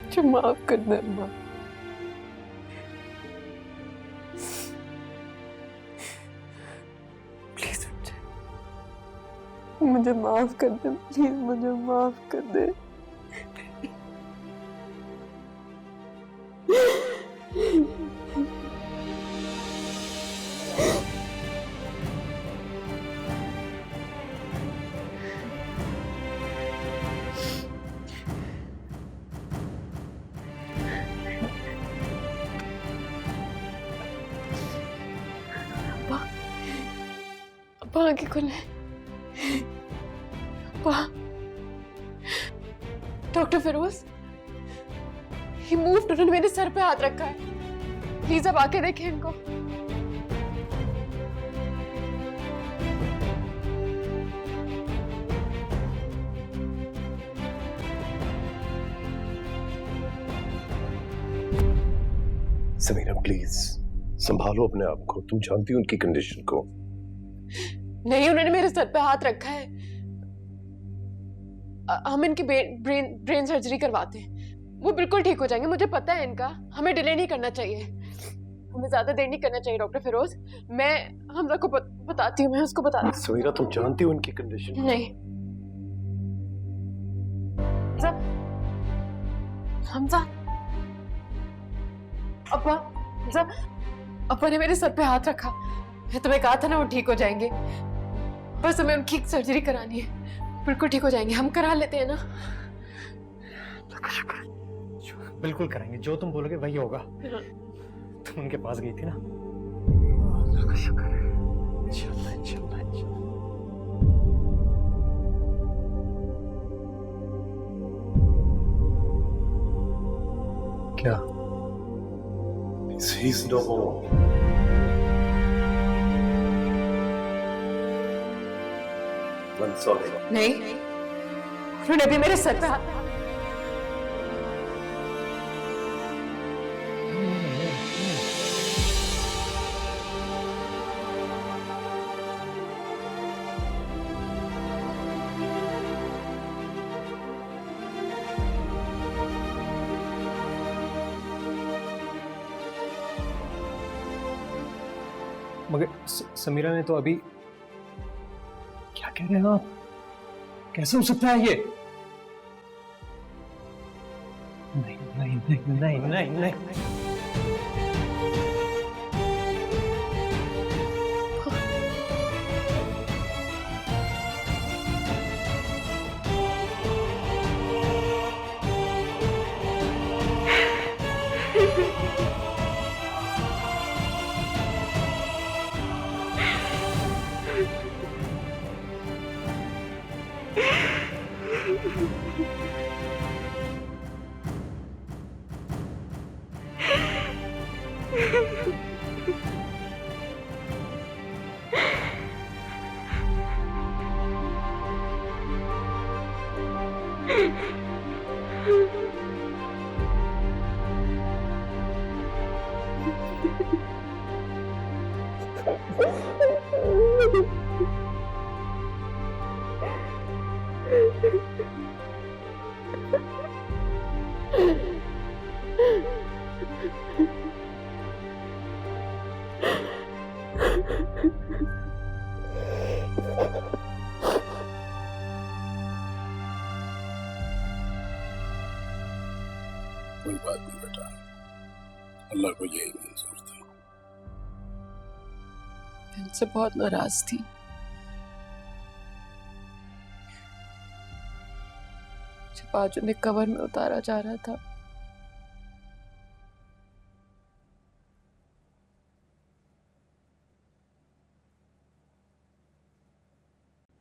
मुझे माफ कर दे अम्मा। प्लीज मुझे माफ कर दे, प्लीज मुझे माफ कर दे। अब्बा आंखें खोले। अब्बा, डॉक्टर फिरोज, ही मूव्ड, उन्होंने मेरे सर पे हाथ रखा है। प्लीज अब आके देखें इनको। समीरा प्लीज संभालो अपने आप को, तुम जानती हो उनकी कंडीशन को। नहीं, उन्होंने मेरे सर पे हाथ रखा है। हम इनकी ब्रेन सर्जरी करवाते हैं, वो बिल्कुल ठीक हो जाएंगे, मुझे पता है इनका। हमें डिले नहीं करना चाहिए, हमें ज्यादा देर नहीं करना चाहिए डॉक्टर फिरोज। मैं हमजा को बताती हूँ, मैं उसको बताती हूँ। समीरा तुम जानती हो उनकी कंडीशन। नहीं हमजा, अब्बा, हमजा, अब्बा ने मेरे सर पे हाथ रखा। मैं तुम्हें कहा था ना वो ठीक हो जाएंगे, बस हमें उनकी सर्जरी करानी है। बिल्कुल ठीक हो जाएंगे, हम करा लेते हैं ना। बिल्कुल कराएंगे, जो तुम बोलोगे वही होगा। तुम उनके पास गई थी ना। शुक्र है। इंशाल्लाह इंशाल्लाह इंशाल्लाह। क्या? He's no more. I'm sorry. नहीं, उन्होंने अभी मेरे सर पे हाथ। मगर समीरा ने तो अभी, क्या कह रहे हैं आप? कैसे हो सकता है ये? नहीं नहीं नहीं नहीं नहीं नहीं। कोई बात नहीं बेटा, अल्लाह को यही मंजूर था। उनसे बहुत नाराज थी। जब आज उन्हें कवर में उतारा जा रहा था,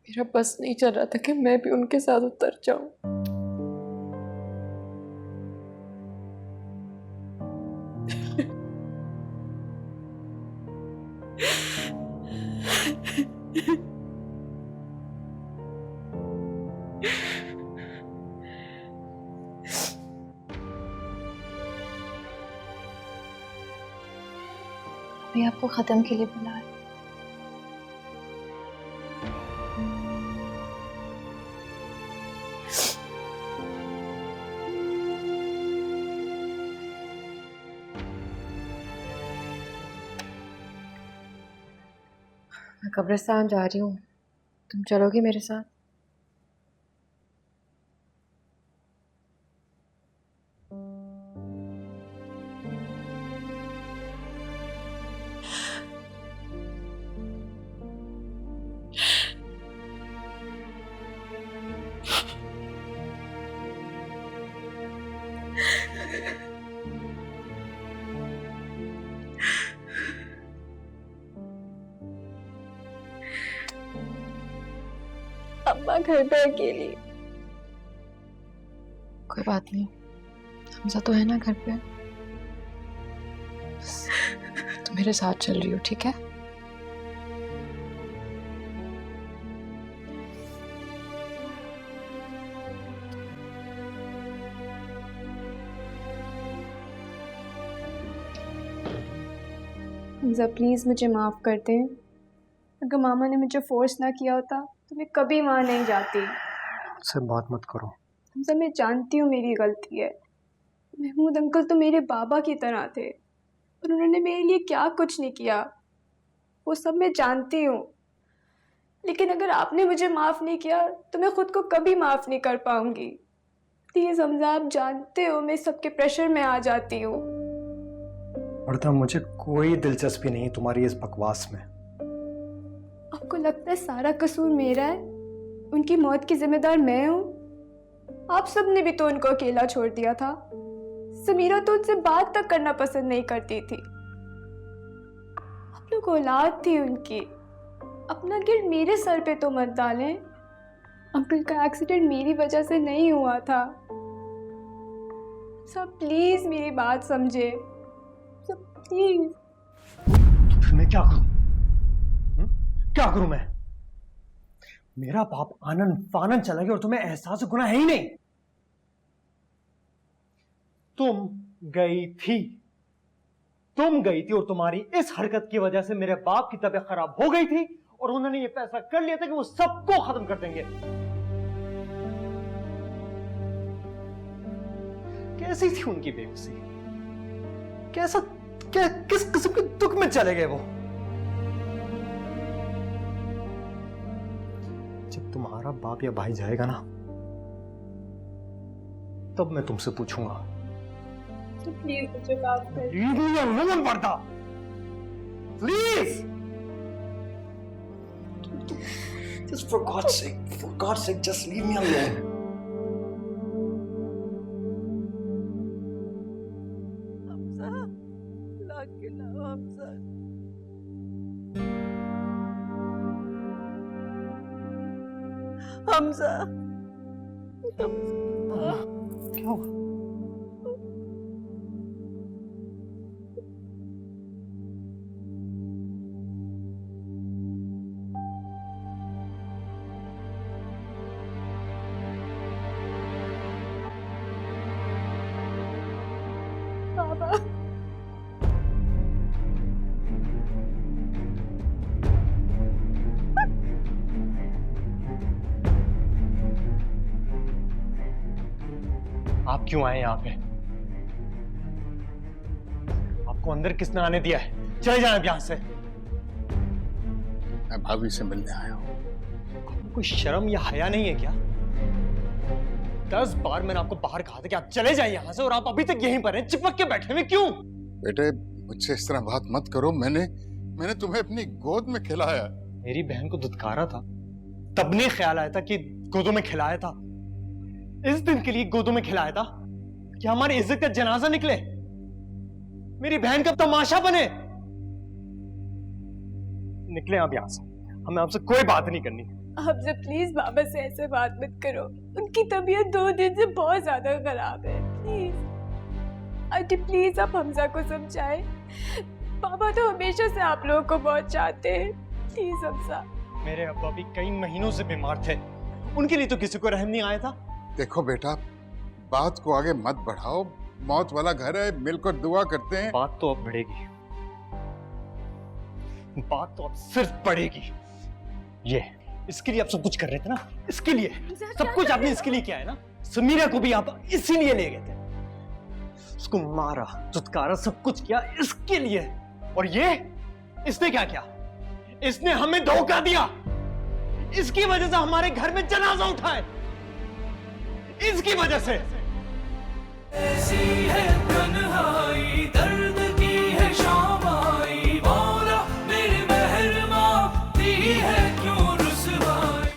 मेरा बस नहीं चल रहा था कि मैं भी उनके साथ उतर जाऊं। अभी आपको खत्म के लिए बुला रहे। मैं कब्रिस्तान जा रही हूँ, तुम चलोगी मेरे साथ? अम्मा घर पे अकेली। कोई बात नहीं, हमजा तो है ना घर पे। तुम मेरे साथ चल रही हो, ठीक है? हमजा प्लीज़ मुझे माफ़ कर दें। अगर मामा ने मुझे फोर्स ना किया होता तो मैं कभी वहाँ नहीं जाती। मुझसे बात मत करो। हमजा मैं जानती हूँ मेरी गलती है। महमूद अंकल तो मेरे बाबा की तरह थे और उन्होंने मेरे लिए क्या कुछ नहीं किया, वो सब मैं जानती हूँ। लेकिन अगर आपने मुझे माफ़ नहीं किया तो मैं खुद को कभी माफ़ नहीं कर पाऊँगी। प्लीज़ हमजा, आप जानते हो मैं सबके प्रेशर में आ जाती हूँ। वर्दा, मुझे कोई दिलचस्पी नहीं तुम्हारी इस बकवास में। आपको लगता है सारा कसूर मेरा है? उनकी मौत की जिम्मेदार मैं हूँ? आप सब ने भी तो उनको अकेला छोड़ दिया था। समीरा तो उनसे बात तक करना पसंद नहीं करती थी। आप लोग औलाद थी उनकी। अपना गिल्ट मेरे सर पे तो मत डालें। अंकल का एक्सीडेंट मेरी वजह से नहीं हुआ था। सब प्लीज मेरी बात समझे, सब प्लीज। तो फिर मैं क्या करूं? क्या करूं मैं? मेरा बाप आनन फानन चला गया और तुम्हें एहसास गुनाह है ही नहीं। तुम गई थी और तुम्हारी इस हरकत की वजह से मेरे बाप की तबीयत खराब हो गई थी और उन्होंने ये फैसला कर लिया था कि वो सबको खत्म कर देंगे। कैसी थी उनकी बेबसी? किस किस्म के दुख में चले गए वो? जब तुम्हारा बाप या भाई जाएगा ना, तब मैं तुमसे पूछूंगा। तो प्लीज मुझे माफ कर। Leave me alone, Warda. Please! Just for God's sake, just leave me alone. Hamza, क्या हुआ? बाबा, आप क्यों आए यहां पे? आपको अंदर किसने आने दिया है? चले जाए यहां से। मैं भाभी से मिलने आया हूँ। आपको कोई शर्म या हया नहीं है क्या? 10 बार मैंने आपको बाहर कहा था कि आप चले जाइए यहां से और आप अभी तक यहीं पर हैं, चिपक के बैठे हुए क्यों? बेटे, मुझसे इस तरह बात मत करो। मैंने तुम्हें अपनी गोद में खिलाया। मेरी बहन को दुत्कारा था, तब नहीं ख्याल आया था कि गोदों में खिलाया था। इस दिन के लिए गोदों में खिलाया था कि हमारी इज्जत का जनाजा निकले, मेरी बहन का तमाशा बने। निकले आप यहां से, हमें आपसे कोई बात नहीं करनी। आपसे प्लीज बाबा से ऐसे बात मत करो। उनकी तबीयत 2 दिन से बहुत ज्यादा खराब है। प्लीज आंटी, प्लीज आप हमजा को समझाएं। बाबा तो हमेशा से आप लोगों को बहुत चाहते हैं। प्लीज हमजा। मेरे अब्बा भी कई महीनों से बीमार थे, उनके लिए तो किसी को रहम नहीं आया था। देखो बेटा, बात को आगे मत बढ़ाओ। मौत वाला घर है, मिलकर दुआ करते हैं। बात तो अब बढ़ेगी, बात तो अब सिर्फ बढ़ेगी। ये इसके लिए आप सब कुछ कर रहे थे ना, इसके लिए सब कुछ आपने इसके लिए किया है ना। समीरा को भी आप इसीलिए ले गए थे, उसको मारा, दुत्कारा, सब कुछ किया इसके लिए। और ये इसने क्या किया? इसने हमें धोखा दिया। इसकी वजह से हमारे घर में जनाजा उठा है, इसकी वजह से। ऐसी है तन्हाई।